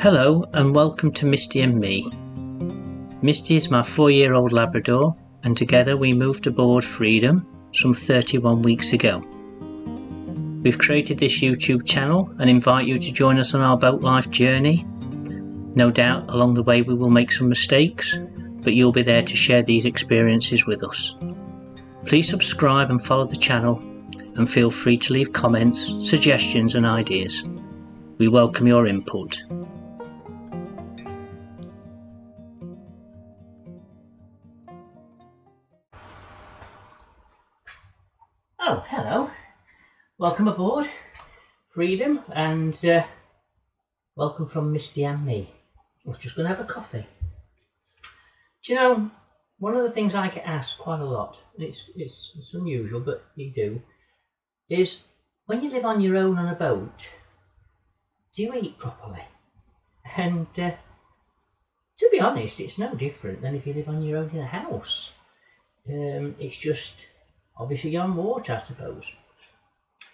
Hello and welcome to Misty and Me. Misty is my 4-year-old Labrador and together we moved aboard Freedom some 31 weeks ago. We've created this YouTube channel and invite you to join us on our boat life journey. No doubt along the way we will make some mistakes, but you'll be there to share these experiences with us. Please subscribe and follow the channel and feel free to leave comments, suggestions and ideas. We welcome your input. Oh, hello. Welcome aboard Freedom and welcome from Misty and Me. I was just going to have a coffee. Do you know, one of the things I get asked quite a lot, it's unusual but you do, is when you live on your own on a boat, do you eat properly? And to be honest, it's no different than if you live on your own in a house. It's just, obviously you're on water, I suppose.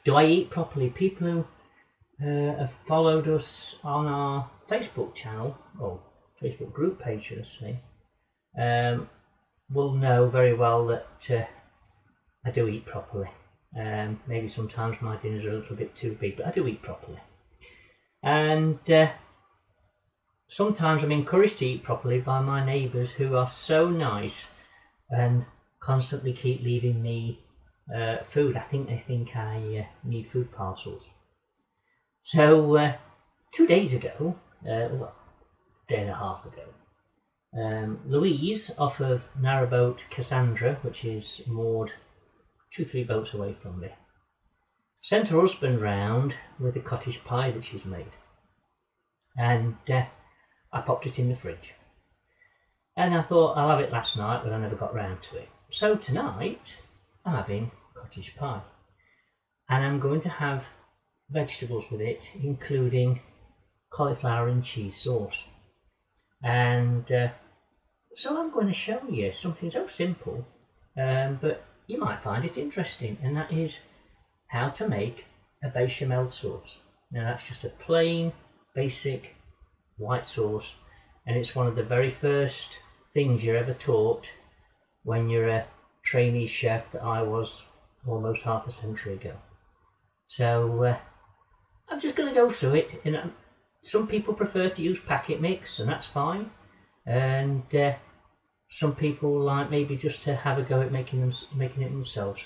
Do I eat properly? People who have followed us on our Facebook channel, or Facebook group page should I say, will know very well that I do eat properly. Maybe sometimes my dinners are a little bit too big, but I do eat properly. And sometimes I'm encouraged to eat properly by my neighbours who are so nice and constantly keep leaving me food. I think they think I need food parcels. So 2 days ago, well, a day and a half ago, Louise off of narrowboat Cassandra, which is moored 2-3 boats away from me, sent her husband round with a cottage pie that she's made, and I popped it in the fridge and I thought I'll have it last night, but I never got round to it. So tonight I'm having cottage pie and I'm going to have vegetables with it, including cauliflower and cheese sauce. And so I'm going to show you something so simple, but you might find it interesting, and that is how to make a bechamel sauce. Now that's just a plain basic white sauce, and it's one of the very first things you're ever taught when you're a trainee chef that I was almost half a century ago. So I'm just going to go through it. And some people prefer to use packet mix, and that's fine, and some people like maybe just to have a go at making it themselves.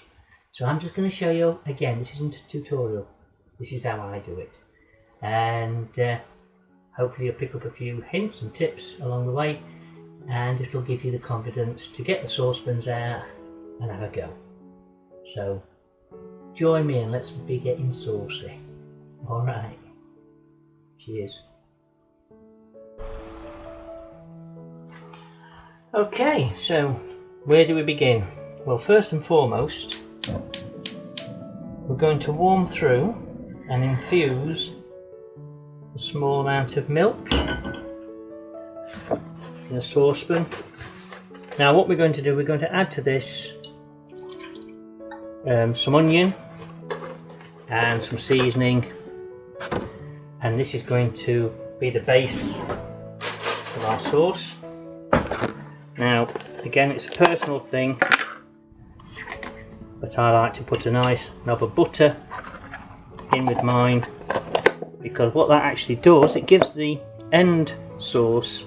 So I'm just going to show you again. This isn't a tutorial, this is how I do it, and hopefully you'll pick up a few hints and tips along the way, and it'll give you the confidence to get the saucepans out and have a go. So join me and let's be getting saucy. Alright, cheers. Okay, so where do we begin? Well, first and foremost, we're going to warm through and infuse a small amount of milk in a saucepan. Now what we're going to do, we're going to add to this some onion and some seasoning, and this is going to be the base of our sauce. Now again, it's a personal thing, but I like to put a nice knob of butter in with mine, because what that actually does, it gives the end sauce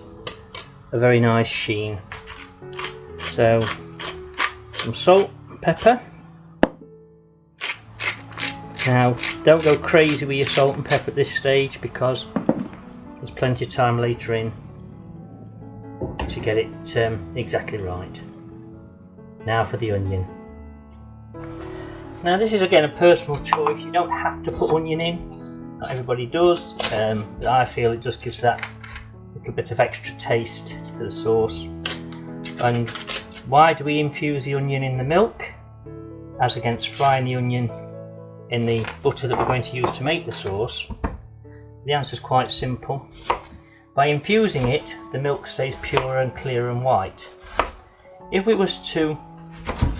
a very nice sheen. So some salt and pepper. Now don't go crazy with your salt and pepper at this stage, because there's plenty of time later in to get it exactly right. Now for the onion. Now this is again a personal choice. You don't have to put onion in, not everybody does, but I feel it just gives that little bit of extra taste to the sauce. And why do we infuse the onion in the milk as against frying the onion in the butter that we're going to use to make the sauce? The answer is quite simple. By infusing it, the milk stays pure and clear and white. If we was to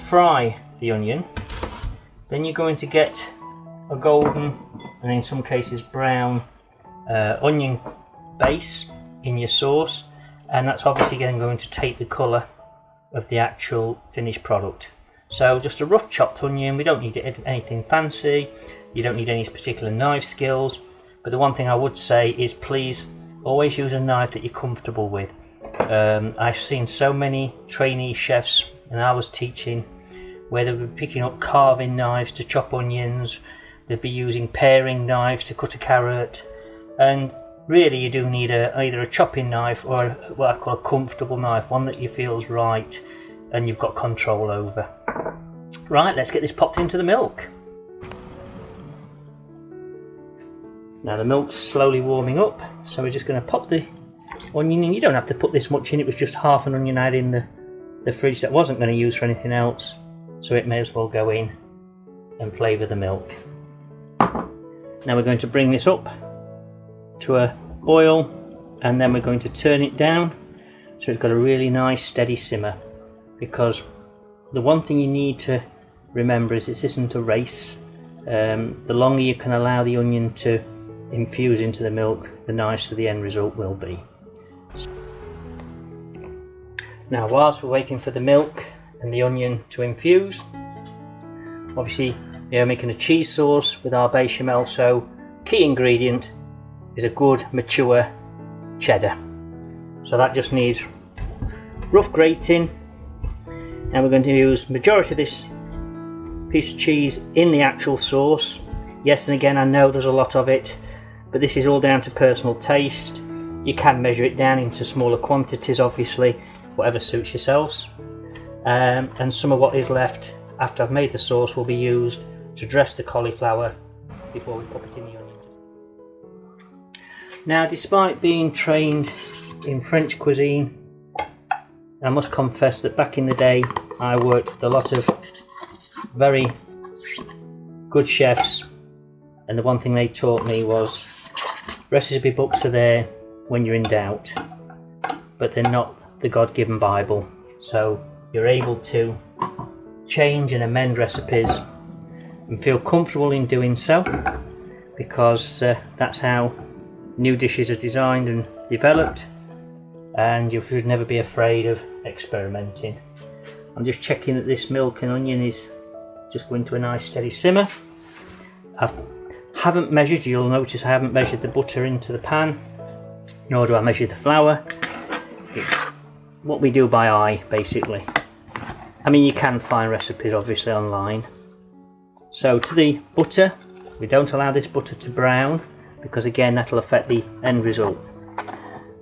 fry the onion, then you're going to get a golden, and in some cases brown, onion base in your sauce, and that's obviously going to take the colour of the actual finished product. So just a rough chopped onion. We don't need anything fancy, you don't need any particular knife skills, but the one thing I would say is please always use a knife that you're comfortable with. I've seen so many trainee chefs, and I was teaching, where they were picking up carving knives to chop onions, they'd be using paring knives to cut a carrot, and really you do need either a chopping knife or what I call a comfortable knife, one that you feels right and you've got control over. Right, let's get this popped into the milk. Now the milk's slowly warming up, so we're just going to pop the onion in. You don't have to put this much in, it was just half an onion I had in the fridge that I wasn't going to use for anything else, so it may as well go in and flavour the milk. Now we're going to bring this up to a boil, and then we're going to turn it down so it's got a really nice steady simmer, because the one thing you need to remember is this isn't a race. The longer you can allow the onion to infuse into the milk, the nicer the end result will be. Now whilst we're waiting for the milk and the onion to infuse, obviously we are making a cheese sauce with our bechamel, so key ingredient is a good mature cheddar. So that just needs rough grating, and we're going to use majority of this piece of cheese in the actual sauce. Yes, and again, I know there's a lot of it, but this is all down to personal taste. You can measure it down into smaller quantities, obviously, whatever suits yourselves. And some of what is left after I've made the sauce will be used to dress the cauliflower before we pop it in the onion. Now, despite being trained in French cuisine, I must confess that back in the day I worked with a lot of very good chefs, and the one thing they taught me was recipe books are there when you're in doubt, but they're not the God-given Bible. So you're able to change and amend recipes and feel comfortable in doing so, because that's how new dishes are designed and developed, and you should never be afraid of experimenting. I'm just checking that this milk and onion is just going to a nice steady simmer. I haven't measured, you'll notice I haven't measured the butter into the pan, nor do I measure the flour. It's what we do by eye, basically. I mean, you can find recipes obviously online. So to the butter, we don't allow this butter to brown, because again that'll affect the end result.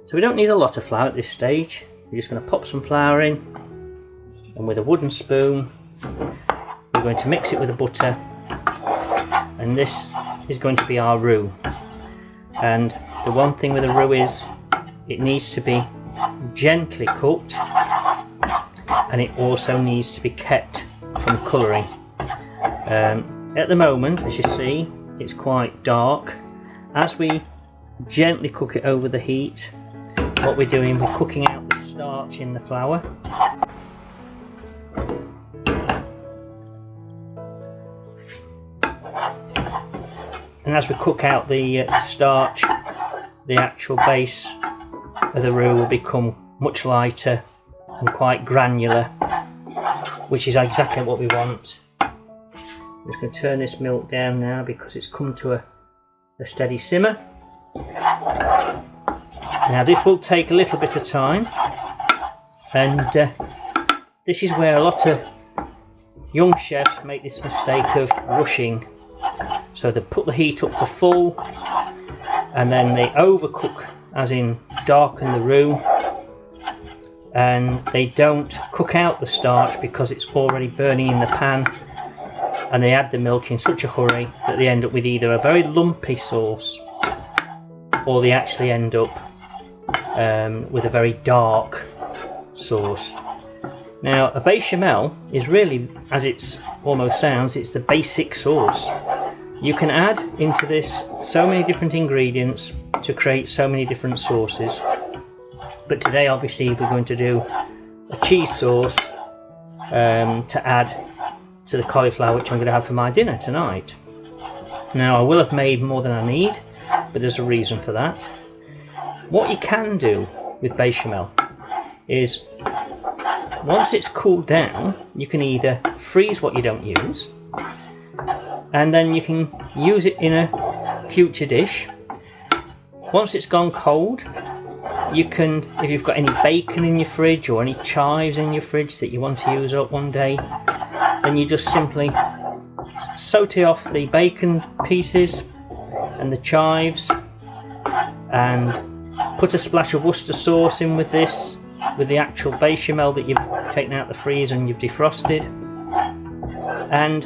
So we don't need a lot of flour at this stage. We're just going to pop some flour in, and with a wooden spoon we're going to mix it with the butter, and this is going to be our roux. And the one thing with the roux is it needs to be gently cooked, and it also needs to be kept from colouring. At the moment, as you see, it's quite dark. As we gently cook it over the heat, what we're doing, we're cooking out the starch in the flour. And as we cook out the starch, the actual base of the roux will become much lighter and quite granular, which is exactly what we want. I'm just going to turn this milk down now because it's come to a steady simmer. Now this will take a little bit of time, and this is where a lot of young chefs make this mistake of rushing. So they put the heat up to full, and then they overcook, as in darken the roux, and they don't cook out the starch because it's already burning in the pan, and they add the milk in such a hurry that they end up with either a very lumpy sauce, or they actually end up with a very dark sauce. Now a bechamel is really, as it almost sounds, it's the basic sauce. You can add into this so many different ingredients to create so many different sauces, but today obviously we're going to do a cheese sauce to add to the cauliflower, which I'm going to have for my dinner tonight. Now I will have made more than I need, but there's a reason for that. what you can do with bechamel is, once it's cooled down, you can either freeze what you don't use, and then you can use it in a future dish. Once it's gone cold, you can, if you've got any bacon in your fridge or any chives in your fridge that you want to use up one day, then you just simply saute off the bacon pieces and the chives and put a splash of Worcester sauce in with this, with the actual bechamel that you've taken out the freezer and you've defrosted, and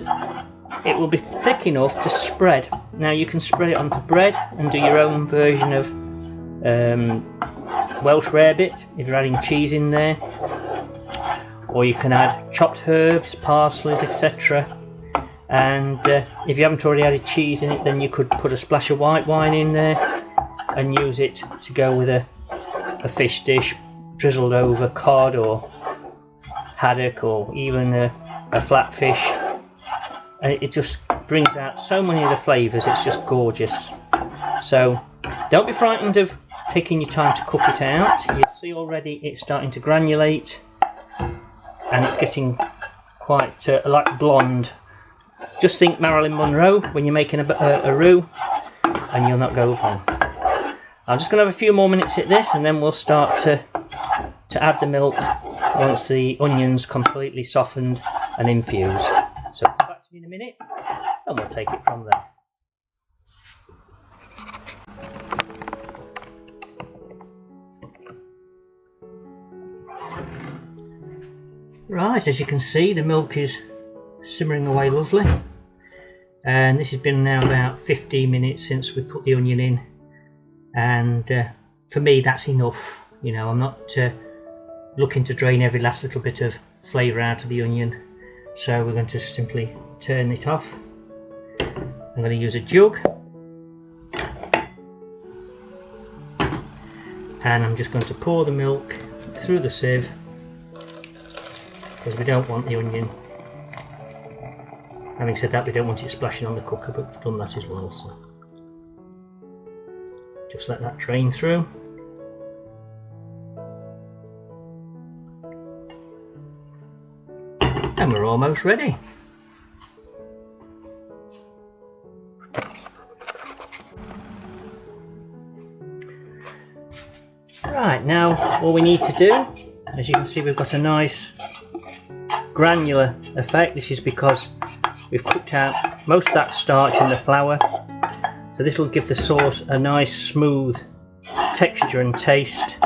it will be thick enough to spread. Now you can spread it onto bread and do your own version of Welsh rarebit if you're adding cheese in there, or you can add chopped herbs, parsley, etc. And if you haven't already added cheese in it, then you could put a splash of white wine in there and use it to go with a fish dish drizzled over cod or haddock, or even a flatfish, and it just brings out so many of the flavours. It's just gorgeous. So don't be frightened of taking your time to cook it out. You see already it's starting to granulate and it's getting quite like blonde. Just think Marilyn Monroe when you're making a roux, and you'll not go wrong. I'm just going to have a few more minutes at this, and then we'll start to add the milk once the onion's completely softened and infused. So come back to me in a minute and we'll take it from there. Right, as you can see, the milk is simmering away lovely, and this has been now about 15 minutes since we put the onion in, and for me that's enough. You know, I'm not looking to drain every last little bit of flavour out of the onion, so we're going to simply turn it off. I'm going to use a jug, and I'm just going to pour the milk through the sieve, because we don't want the onion. Having said that, we don't want it splashing on the cooker, but we've done that as well, so just let that drain through. And we're almost ready. Right, now all we need to do, as you can see, we've got a nice granular effect. This is because we've cooked out most of that starch in the flour, so this will give the sauce a nice smooth texture and taste,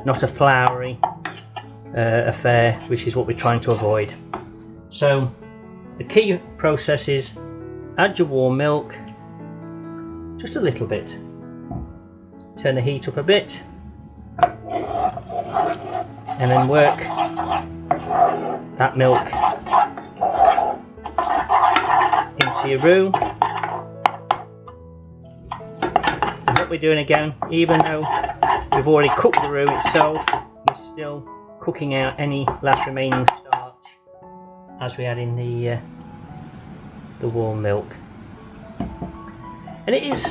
not a floury affair, which is what we're trying to avoid. So the key process is add your warm milk, just a little bit, turn the heat up a bit, and then work that milk into your roux. And what we're doing again, even though we've already cooked the roux itself, we're still cooking out any last remaining starch as we add in the warm milk. And it is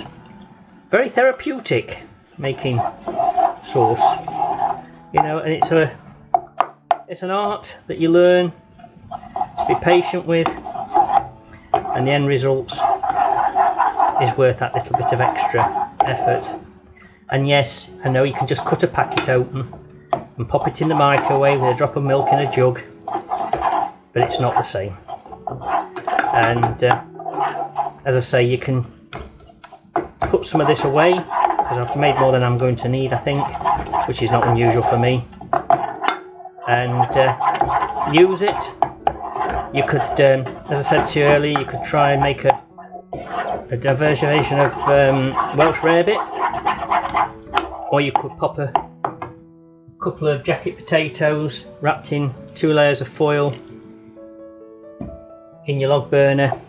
very therapeutic making sauce, you know, and it's an art that you learn to be patient with, and the end result is worth that little bit of extra effort. And yes, I know you can just cut a packet open and pop it in the microwave with a drop of milk in a jug, but it's not the same. And as I say, you can put some of this away, because I've made more than I'm going to need, I think, which is not unusual for me, and use it. You could, as I said to you earlier, you could try and make a version of Welsh rarebit, or you could pop a couple of jacket potatoes wrapped in 2 layers of foil in your log burner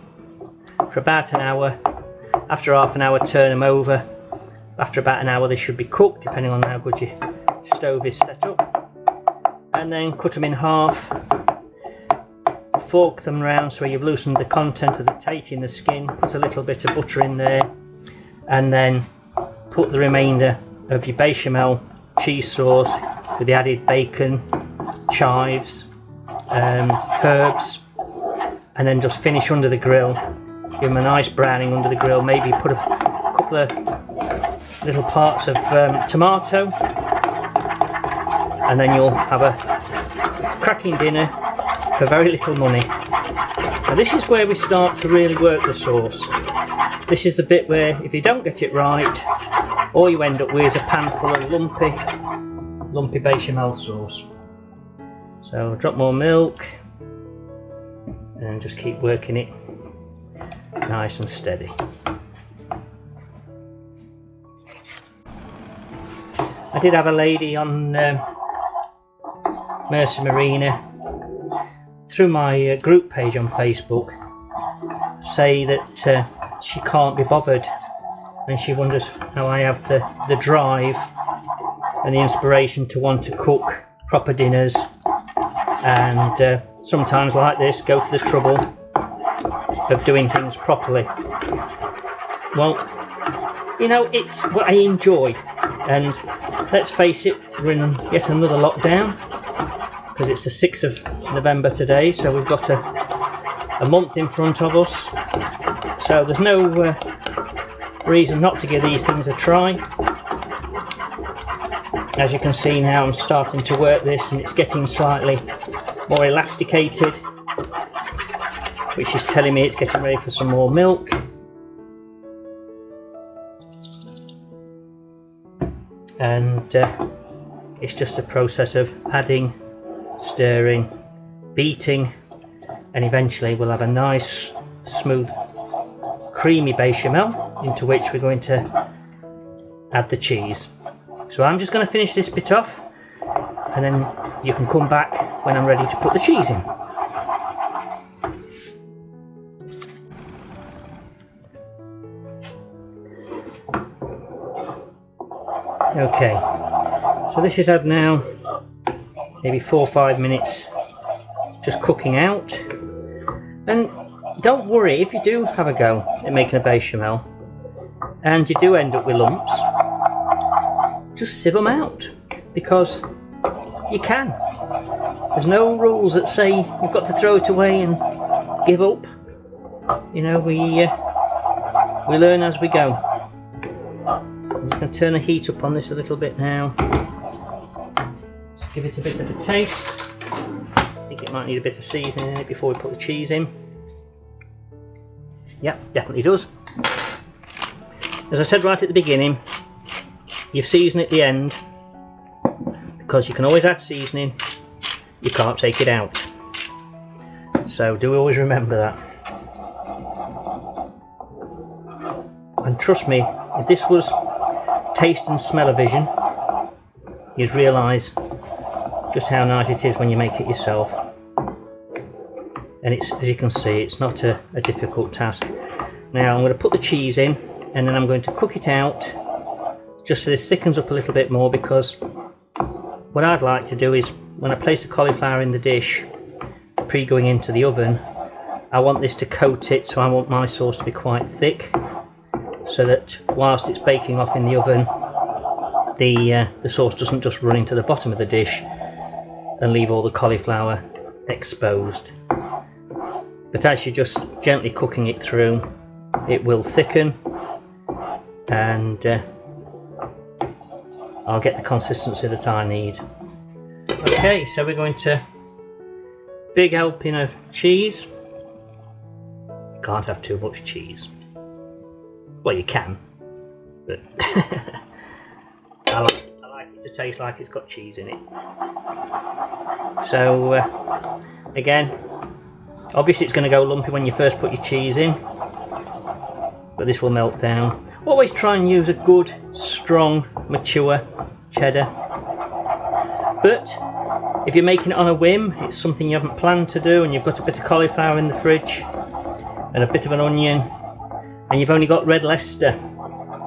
for about an hour. After half an hour, turn them over. After about an hour they should be cooked, depending on how good your stove is set up. And then cut them in half, fork them round so you've loosened the content of the tate in the skin, put a little bit of butter in there, and then put the remainder of your bechamel cheese sauce with the added bacon, chives, herbs, and then just finish under the grill. Give them a nice browning under the grill. Maybe put a couple of little parts of tomato, and then you'll have a cracking dinner for very little money. Now this is where we start to really work the sauce. This is the bit where if you don't get it right, all you end up with is a pan full of lumpy bechamel sauce. So drop more milk and just keep working it nice and steady. I did have a lady on Mercer Marina through my group page on Facebook say that she can't be bothered, and she wonders how I have the drive and the inspiration to want to cook proper dinners, and sometimes like this go to the trouble of doing things properly. Well, you know, it's what I enjoy, and let's face it, we're in yet another lockdown because it's the 6th of November today, so we've got a month in front of us, so there's no reason not to give these things a try. As you can see now, I'm starting to work this and it's getting slightly more elasticated, which is telling me it's getting ready for some more milk. And it's just a process of adding, stirring, beating, and eventually we'll have a nice smooth creamy bechamel into which we're going to add the cheese. So I'm just going to finish this bit off, and then you can come back when I'm ready to put the cheese in. Okay, so this is had now maybe 4 or 5 minutes just cooking out, and don't worry if you do have a go at making a bechamel and you do end up with lumps, just sieve them out, because you can. There's no rules that say you've got to throw it away and give up. You know, we learn as we go. I'm just going to turn the heat up on this a little bit now. Just give it a bit of a taste. I think it might need a bit of seasoning in it before we put the cheese in. Yep, definitely does. As I said right at the beginning, you season at the end, because you can always add seasoning, you can't take it out. So do always remember that. And trust me, if this was taste and smell-o-vision, you'd realise just how nice it is when you make it yourself. And it's, as you can see, it's not a difficult task. Now I'm going to put the cheese in, and then I'm going to cook it out just so this thickens up a little bit more, because what I'd like to do is when I place the cauliflower in the dish pre-going into the oven, I want this to coat it, so I want my sauce to be quite thick, so that whilst it's baking off in the oven, the sauce doesn't just run into the bottom of the dish and leave all the cauliflower exposed. But as you're just gently cooking it through, it will thicken, and I'll get the consistency that I need. Okay, so we're going to big helping of cheese. You can't have too much cheese. Well, you can, but I like it to taste like it's got cheese in it. So again, obviously it's going to go lumpy when you first put your cheese in, but this will melt down. Always try and use a good, strong, mature cheddar. But if you're making it on a whim, it's something you haven't planned to do, and you've got a bit of cauliflower in the fridge and a bit of an onion, and you've only got red Leicester,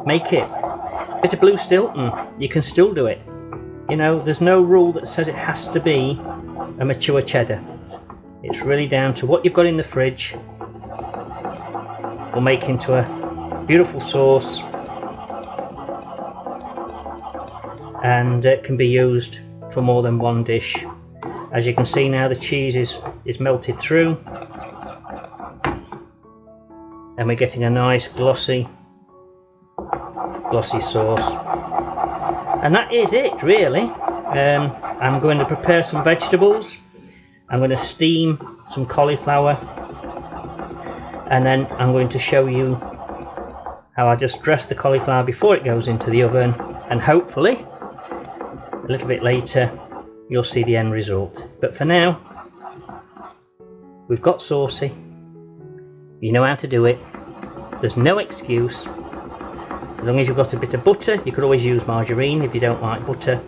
make it. A bit of blue Stilton, you can still do it. You know, there's no rule that says it has to be a mature cheddar. It's really down to what you've got in the fridge. We'll make into a beautiful sauce and it can be used for more than one dish. As you can see now, the cheese is melted through, and we're getting a nice glossy sauce. And that is it really. I'm going to prepare some vegetables. I'm going to steam some cauliflower, and then I'm going to show you how I just dress the cauliflower before it goes into the oven, and hopefully a little bit later you'll see the end result. But for now, we've got Saucy. You know how to do it. There's no excuse. As long as you've got a bit of butter, you could always use margarine if you don't like butter.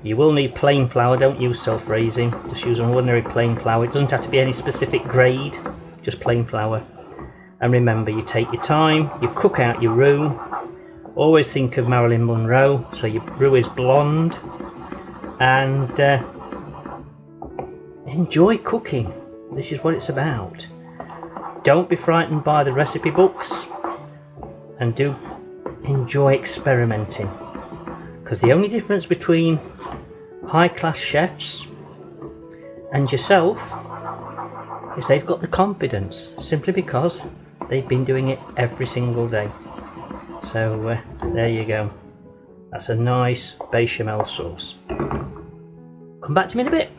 You will need plain flour, don't use self-raising, just use an ordinary plain flour. It doesn't have to be any specific grade, just plain flour. And remember, you take your time, you cook out your roux. Always think of Marilyn Monroe, so your roux is blonde. And enjoy cooking. This is what it's about. Don't be frightened by the recipe books, and do enjoy experimenting, because the only difference between high-class chefs and yourself is they've got the confidence, simply because they've been doing it every single day. So there you go. That's a nice bechamel sauce. Come back to me in a bit.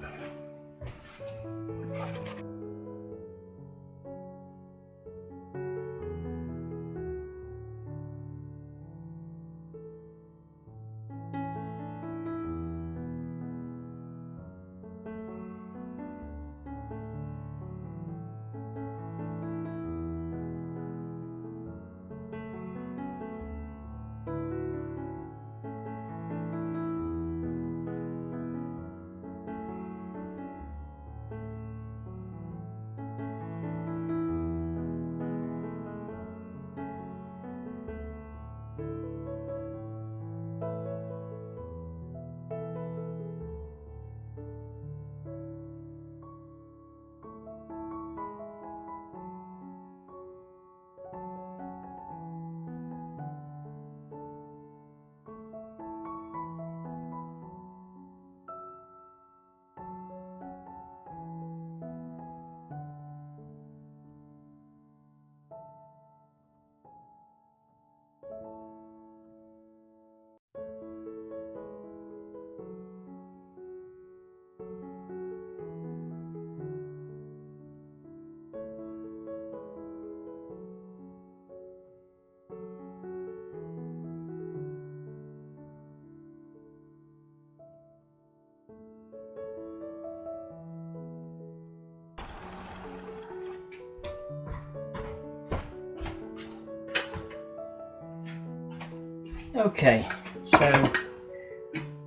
Okay, so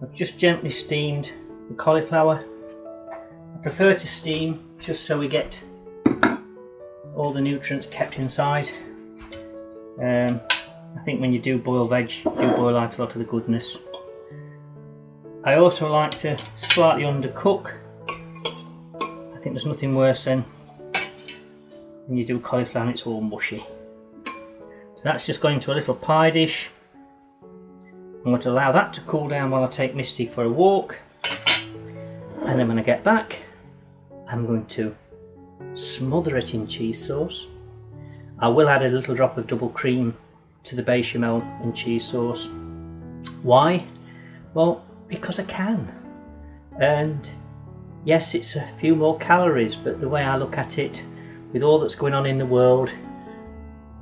I've just gently steamed the cauliflower. I prefer to steam just so we get all the nutrients kept inside. I think when you do boil veg, you do boil out a lot of the goodness. I also like to slightly undercook. I think there's nothing worse than when you do cauliflower and it's all mushy. So that's just going into a little pie dish. I'm going to allow that to cool down while I take Misty for a walk, and then when I get back I'm going to smother it in cheese sauce. I will add a little drop of double cream to the bechamel and cheese sauce. Why? Well, because I can. And yes, it's a few more calories, but the way I look at it, with all that's going on in the world,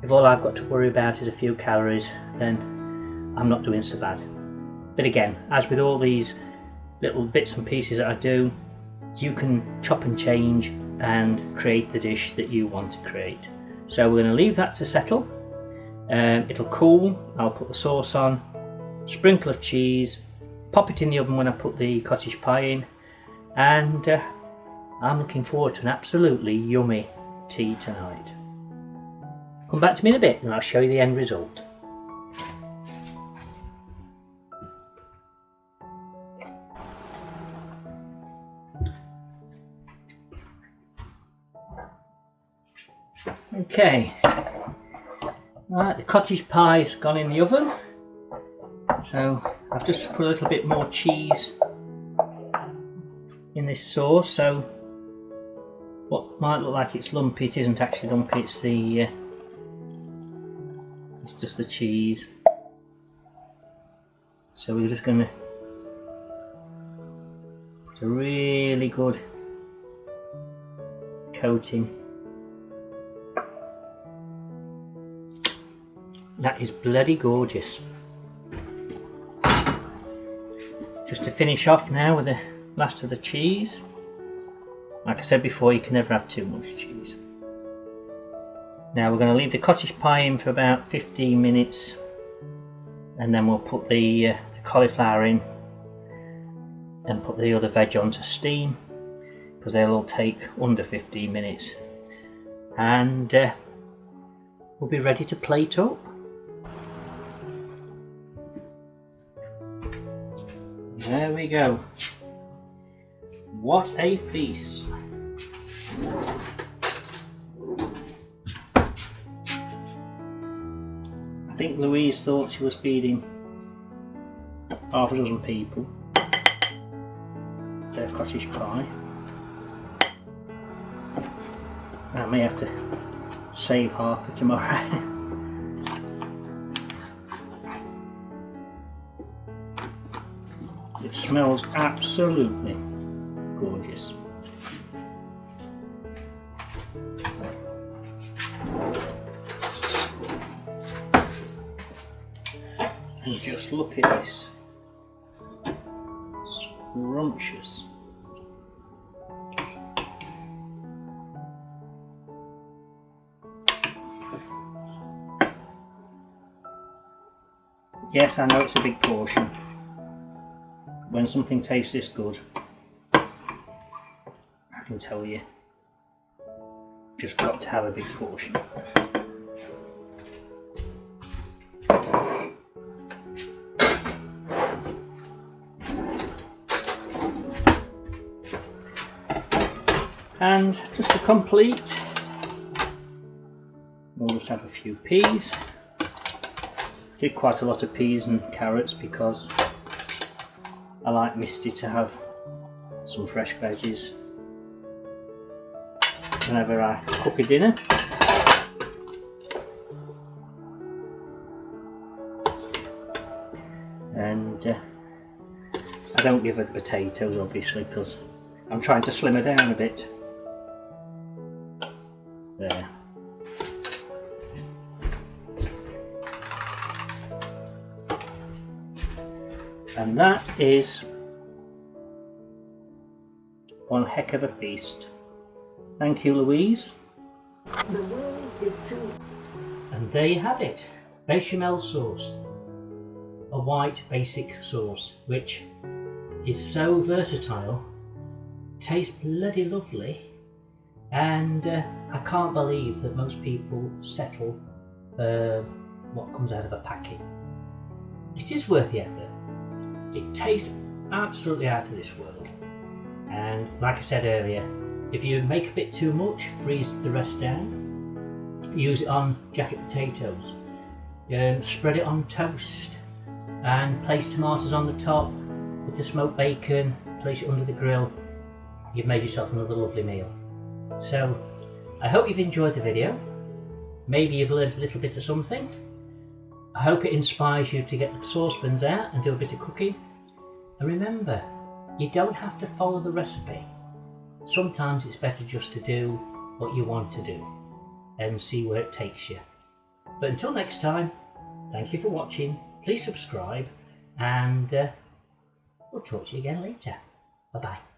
if all I've got to worry about is a few calories, then I'm not doing so bad. But again, as with all these little bits and pieces that I do, you can chop and change and create the dish that you want to create. So we're going to leave that to settle. It'll cool. I'll put the sauce on, sprinkle of cheese, pop it in the oven when I put the cottage pie in, and I'm looking forward to an absolutely yummy tea tonight. Come back to me in a bit and I'll show you the end result. Okay, right, the cottage pie's gone in the oven, so I've just put a little bit more cheese in this sauce, so what might look like it's lumpy, it isn't actually lumpy, it's just the cheese. So we're just going to put a really good coating. That is bloody gorgeous. Just to finish off now with the last of the cheese. Like I said before, you can never have too much cheese. Now we're going to leave the cottage pie in for about 15 minutes, and then we'll put the cauliflower in and put the other veg on to steam, because they'll all take under 15 minutes, and we'll be ready to plate up. There we go. What a feast! I think Louise thought she was feeding half a dozen people their cottage pie. I may have to save half for tomorrow. It smells absolutely gorgeous. And just look at this. Scrumptious. Yes, I know it's a big portion. When something tastes this good, I can tell you, just got to have a big portion. And just to complete, we'll just have a few peas. Did quite a lot of peas and carrots because I like Misty to have some fresh veggies whenever I cook a dinner. And I don't give her the potatoes obviously because I'm trying to slim her down a bit. There. And that is one heck of a feast. Thank you, Louise. The world is too. And there you have it, bechamel sauce. A white basic sauce, which is so versatile, tastes bloody lovely, and I can't believe that most people settle what comes out of a packet. It is worth the effort. It tastes absolutely out of this world, and like I said earlier, if you make a bit too much, freeze the rest down, use it on jacket potatoes, spread it on toast and place tomatoes on the top with the smoked bacon, place it under the grill. You've made yourself another lovely meal. So I hope you've enjoyed the video. Maybe you've learned a little bit of something. I hope it inspires you to get the saucepans out and do a bit of cooking. And remember, you don't have to follow the recipe. Sometimes it's better just to do what you want to do and see where it takes you. But until next time, thank you for watching. Please subscribe, and we'll talk to you again later. Bye bye.